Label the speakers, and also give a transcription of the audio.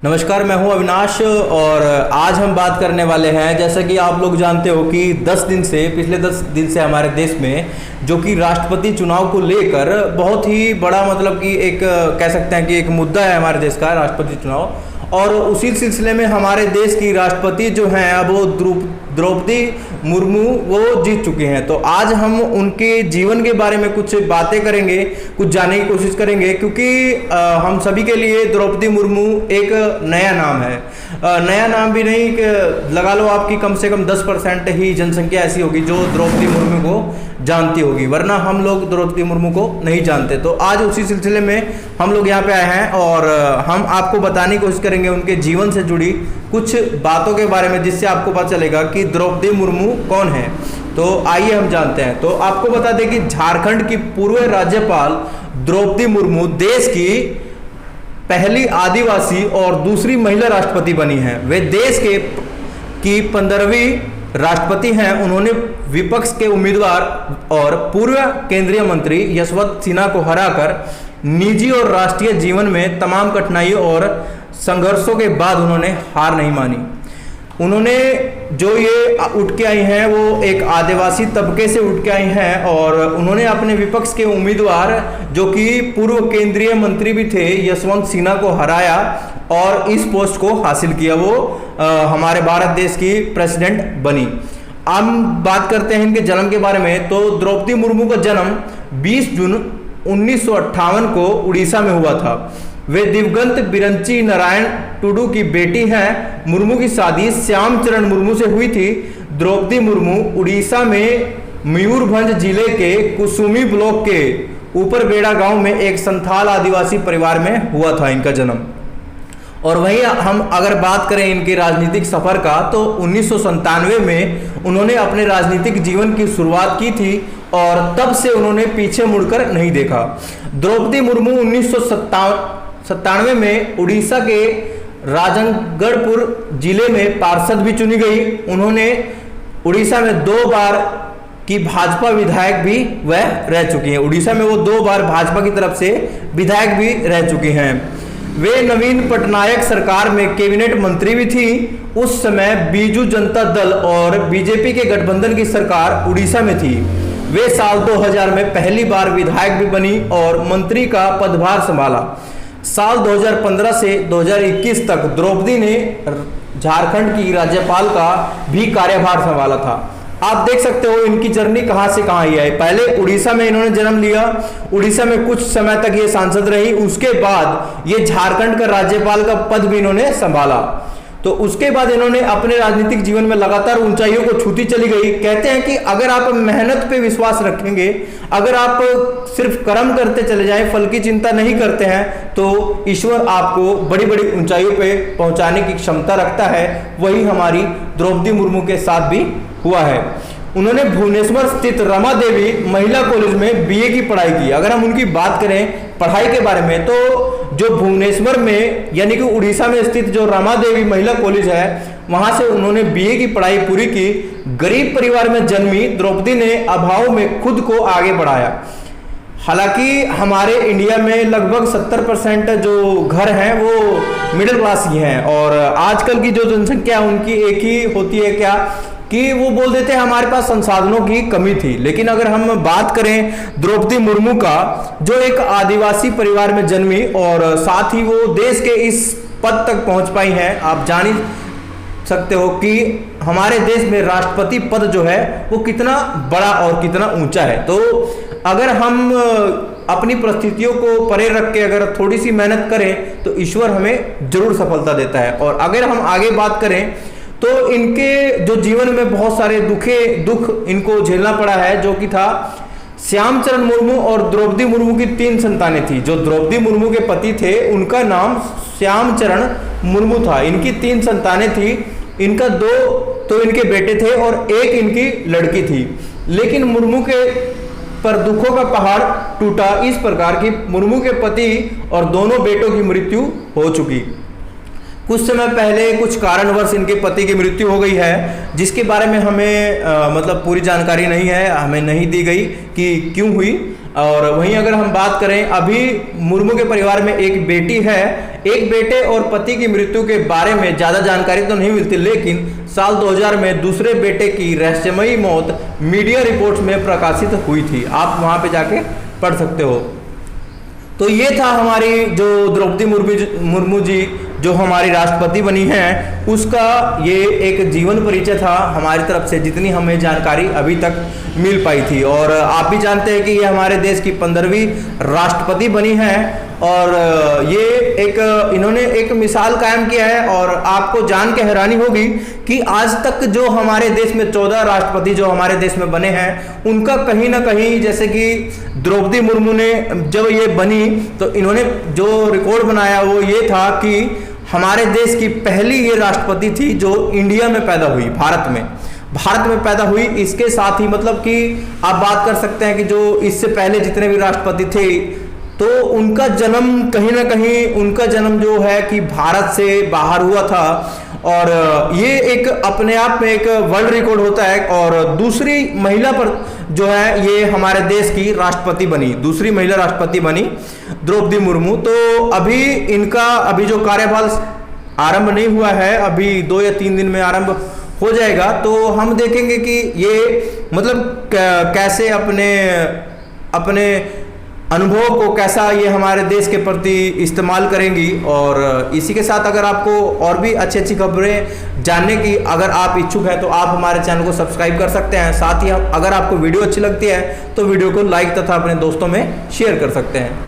Speaker 1: नमस्कार, मैं हूं अविनाश और आज हम बात करने वाले हैं, जैसा कि आप लोग जानते हो कि पिछले 10 दिन से हमारे देश में जो कि राष्ट्रपति चुनाव को लेकर बहुत ही बड़ा मतलब कि एक कह सकते हैं कि एक मुद्दा है हमारे देश का राष्ट्रपति चुनाव। और उसी सिलसिले में हमारे देश की राष्ट्रपति जो हैं अब वो द्रौपदी मुर्मू वो जीत चुके हैं। तो आज हम उनके जीवन के बारे में कुछ बातें करेंगे, कुछ जानने की कोशिश करेंगे, क्योंकि हम सभी के लिए द्रौपदी मुर्मू एक नया नाम है। नया नाम भी नहीं, लगा लो आपकी कम से कम 10% ही जनसंख्या ऐसी होगी जो द्रौपदी मुर्मू को जानती होगी, वरना हम लोग द्रौपदी मुर्मू को नहीं जानते। तो आज उसी सिलसिले में हम लोग यहाँ पे आए हैं और हम आपको बताने की कोशिश करेंगे उनके जीवन से जुड़ी कुछ बातों के बारे में, जिससे आपको पता चलेगा कि द्रौपदी मुर्मू कौन है। तो आइए हम जानते हैं। तो आपको बता दें कि झारखंड की पूर्व राज्यपाल द्रौपदी मुर्मू देश की पहली आदिवासी और दूसरी महिला राष्ट्रपति बनी हैं। वे देश की 15वीं राष्ट्रपति हैं। उन्होंने विपक्ष के उम्मीदवार और पूर्व केंद्रीय मंत्री यशवंत सिन्हा को हराकर निजी और राष्ट्रीय जीवन में तमाम कठिनाइयों और संघर्षों के बाद उन्होंने हार नहीं मानी। उन्होंने जो ये उठ के आई हैं वो एक आदिवासी तबके से उठ के आई हैं और उन्होंने अपने विपक्ष के उम्मीदवार जो कि पूर्व केंद्रीय मंत्री भी थे यशवंत सिन्हा को हराया और इस पोस्ट को हासिल किया। वो हमारे भारत देश की प्रेसिडेंट बनी। हम बात करते हैं इनके जन्म के बारे में। तो द्रौपदी मुर्मू का जन्म 20 जून 1958 को उड़ीसा में हुआ था। वे दिवंगत बिरंची नारायण टुडू की बेटी हैं। मुर्मू की शादी श्याम चरण मुर्मू से हुई थी। द्रौपदी मुर्मू उड़ीसा में मयूरभंज जिले के कुसुमी ब्लॉक के ऊपर बेड़ा गांव में एक संथाल आदिवासी परिवार में हुआ था इनका जन्म। और वहीं हम अगर बात करें इनके राजनीतिक सफर का, तो 1997 में उन्होंने अपने राजनीतिक जीवन की शुरुआत की थी और तब से उन्होंने पीछे मुड़कर नहीं देखा। द्रौपदी मुर्मू 1997 में उड़ीसा के राजनगढ़पुर जिले में पार्षद भी चुनी गई। उन्होंने उड़ीसा में 2 बार की भाजपा विधायक भी वह रह चुकी हैं। उड़ीसा में वो 2 बार भाजपा की तरफ से विधायक भी रह चुकी हैं। वे नवीन पटनायक सरकार में कैबिनेट मंत्री भी थी। उस समय बीजू जनता दल और बीजेपी के गठबंधन की सरकार उड़ीसा में थी। वे साल 2000 में पहली बार विधायक भी बनी और मंत्री का पदभार संभाला। साल 2015 से 2021 तक द्रौपदी ने झारखंड की राज्यपाल का भी कार्यभार संभाला था। आप देख सकते हो इनकी जर्नी कहां से कहां आई है। पहले उड़ीसा में इन्होंने जन्म लिया, उड़ीसा में कुछ समय तक ये सांसद रही, उसके बाद ये झारखंड का राज्यपाल का पद भी इन्होंने संभाला। तो उसके बाद इन्होंने अपने राजनीतिक जीवन में लगातार ऊंचाइयों को छूती चली गई। कहते हैं कि अगर आप मेहनत पे विश्वास रखेंगे, अगर आप सिर्फ कर्म करते चले जाएं, फल की चिंता नहीं करते हैं, तो ईश्वर आपको बड़ी बड़ी ऊंचाइयों पे पहुंचाने की क्षमता रखता है। वही हमारी द्रौपदी मुर्मू के साथ भी हुआ है। उन्होंने भुवनेश्वर स्थित रमा देवी महिला कॉलेज में बीए की पढ़ाई की। अगर हम उनकी बात करें पढ़ाई के बारे में, तो जो भुवनेश्वर में यानी कि उड़ीसा में स्थित जो रमा देवी महिला कॉलेज है, वहां से उन्होंने बीए की पढ़ाई पूरी की। गरीब परिवार में जन्मी द्रौपदी ने अभाव में खुद को आगे बढ़ाया। हालांकि हमारे इंडिया में लगभग 70% जो घर हैं वो मिडिल क्लास ही हैं और आजकल की जो जनसंख्या है उनकी एक ही होती है क्या कि वो बोल देते हैं हमारे पास संसाधनों की कमी थी। लेकिन अगर हम बात करें द्रौपदी मुर्मू का, जो एक आदिवासी परिवार में जन्मी और साथ ही वो देश के इस पद तक पहुंच पाई हैं। आप जान ही सकते हो कि हमारे देश में राष्ट्रपति पद जो है वो कितना बड़ा और कितना ऊंचा है। तो अगर हम अपनी परिस्थितियों को परे रख के अगर थोड़ी सी मेहनत करें तो ईश्वर हमें जरूर सफलता देता है। और अगर हम आगे बात करें तो इनके जो जीवन में बहुत सारे दुख इनको झेलना पड़ा है, जो कि था श्याम चरण मुर्मू और द्रौपदी मुर्मू की 3 संतानें थी। जो द्रौपदी मुर्मू के पति थे उनका नाम श्याम चरण मुर्मू था। इनकी 3 संतानें थी। इनका 2 तो इनके बेटे थे और 1 इनकी लड़की थी। लेकिन मुर्मू के पर दुखों का पहाड़ टूटा इस प्रकार की मुर्मू के पति और दोनों बेटों की मृत्यु हो चुकी। कुछ समय पहले कुछ कारणवश इनके पति की मृत्यु हो गई है, जिसके बारे में हमें मतलब पूरी जानकारी नहीं है, हमें नहीं दी गई कि क्यों हुई। और वहीं अगर हम बात करें, अभी मुर्मू के परिवार में एक बेटी है। एक बेटे और पति की मृत्यु के बारे में ज़्यादा जानकारी तो नहीं मिलती, लेकिन साल 2000 में दूसरे बेटे की रहस्यमयी मौत मीडिया रिपोर्ट्स में प्रकाशित हुई थी। आप वहाँ पे जाके पढ़ सकते हो। तो ये था हमारी जो द्रौपदी मुर्मू जी जो हमारी राष्ट्रपति बनी हैं, उसका ये एक जीवन परिचय था हमारी तरफ से, जितनी हमें जानकारी अभी तक मिल पाई थी। और आप भी जानते हैं कि ये हमारे देश की 15वीं राष्ट्रपति बनी हैं और इन्होंने एक मिसाल कायम किया है। और आपको जान के हैरानी होगी कि आज तक जो हमारे देश में 14 राष्ट्रपति जो हमारे देश में बने हैं, उनका कहीं ना कहीं, जैसे कि द्रौपदी मुर्मू ने जब ये बनी तो इन्होंने जो रिकॉर्ड बनाया वो ये था कि हमारे देश की पहली ये राष्ट्रपति थी जो इंडिया में पैदा हुई, भारत में पैदा हुई। इसके साथ ही मतलब कि आप बात कर सकते हैं कि जो इससे पहले जितने भी राष्ट्रपति थे तो उनका जन्म कहीं ना कहीं, उनका जन्म जो है कि भारत से बाहर हुआ था। और ये एक अपने आप में एक वर्ल्ड रिकॉर्ड होता है। और दूसरी महिला पर जो है ये हमारे देश की राष्ट्रपति बनी, दूसरी महिला राष्ट्रपति बनी द्रौपदी मुर्मू। तो अभी जो कार्यकाल आरंभ नहीं हुआ है, अभी 2 या 3 दिन में आरंभ हो जाएगा। तो हम देखेंगे कि ये मतलब कैसे अपने अनुभव को कैसा ये हमारे देश के प्रति इस्तेमाल करेंगी। और इसी के साथ अगर आपको और भी अच्छी खबरें जानने की अगर आप इच्छुक हैं तो आप हमारे चैनल को सब्सक्राइब कर सकते हैं। साथ ही अगर आपको वीडियो अच्छी लगती है तो वीडियो को लाइक तथा अपने दोस्तों में शेयर कर सकते हैं।